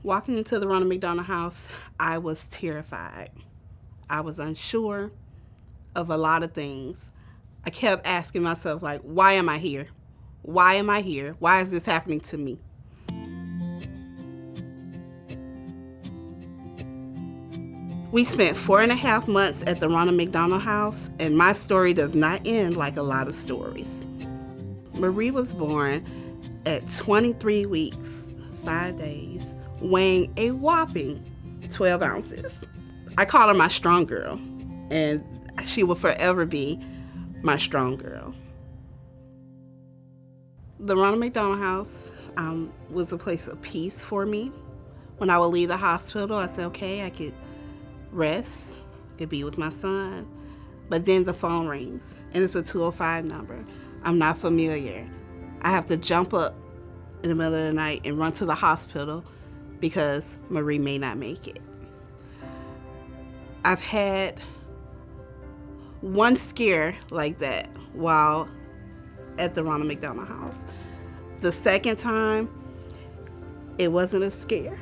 Walking into the Ronald McDonald House, I was terrified. I was unsure of a lot of things. I kept asking myself, like, why am I here? Why am I here? Why is this happening to me? We spent 4.5 months at the Ronald McDonald House, and my story does not end like a lot of stories. Marie was born at 23 weeks, 5 days, weighing a whopping 12 ounces. I call her my strong girl, and she will forever be my strong girl. The Ronald McDonald House was a place of peace for me. When I would leave the hospital, I said, okay, I could rest, could be with my son. But then the phone rings, and it's a 205 number. I'm not familiar. I have to jump up in the middle of the night and run to the hospital because Marie may not make it. I've had one scare like that while at the Ronald McDonald House. The second time, it wasn't a scare.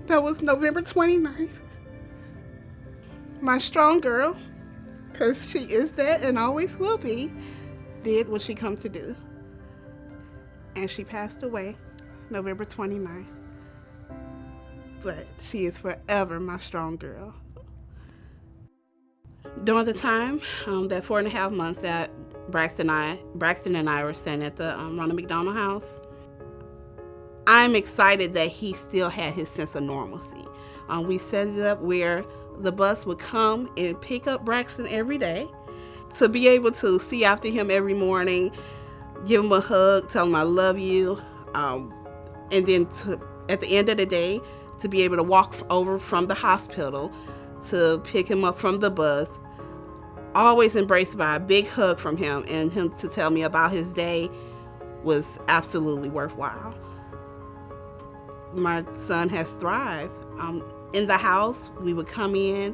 That was November 29th. My strong girl, because she is that and always will be, did what she come to do. And she passed away November 29th. But she is forever my strong girl. During the time, that 4.5 months that Braxton and I were staying at the Ronald McDonald House, I'm excited that he still had his sense of normalcy. We set it up where the bus would come and pick up Braxton every day. To be able to see after him every morning, give him a hug, tell him I love you, and then at the end of the day, to be able to walk over from the hospital to pick him up from the bus, always embraced by a big hug from him, and him to tell me about his day was absolutely worthwhile. My son has thrived. In the house, we would come in,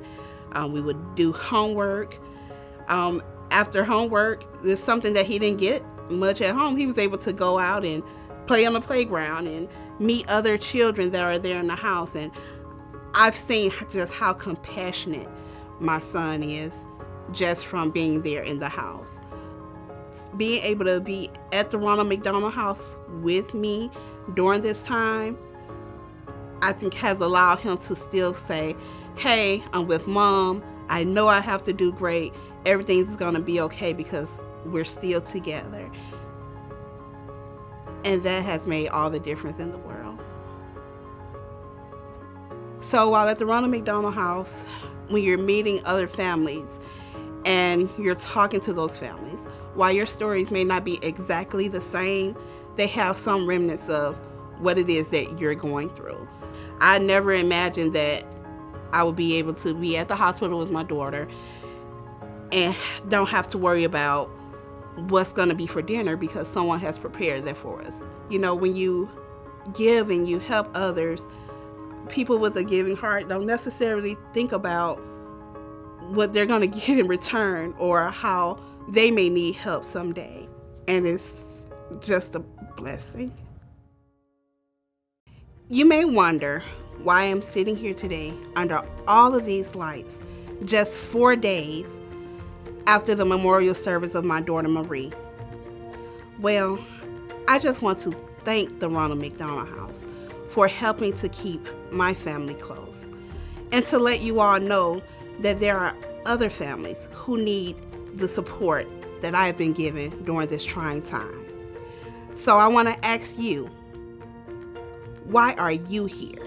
we would do homework. After homework, there's something that he didn't get much at home. He was able to go out and play on the playground and meet other children that are there in the house. And I've seen just how compassionate my son is just from being there in the house. Being able to be at the Ronald McDonald House with me during this time, I think has allowed him to still say, hey, I'm with mom. I know I have to do great. Everything's gonna be okay because we're still together. And that has made all the difference in the world. So while at the Ronald McDonald House, when you're meeting other families and you're talking to those families, while your stories may not be exactly the same, they have some remnants of what it is that you're going through. I never imagined that I would be able to be at the hospital with my daughter and don't have to worry about what's going to be for dinner because someone has prepared that for us. You know, when you give and you help others, people with a giving heart don't necessarily think about what they're going to get in return or how they may need help someday. And it's just a blessing. You may wonder why I'm sitting here today under all of these lights just 4 days after the memorial service of my daughter Marie. Well, I just want to thank the Ronald McDonald House for helping to keep my family close and to let you all know that there are other families who need the support that I have been given during this trying time. So I want to ask you, why are you here?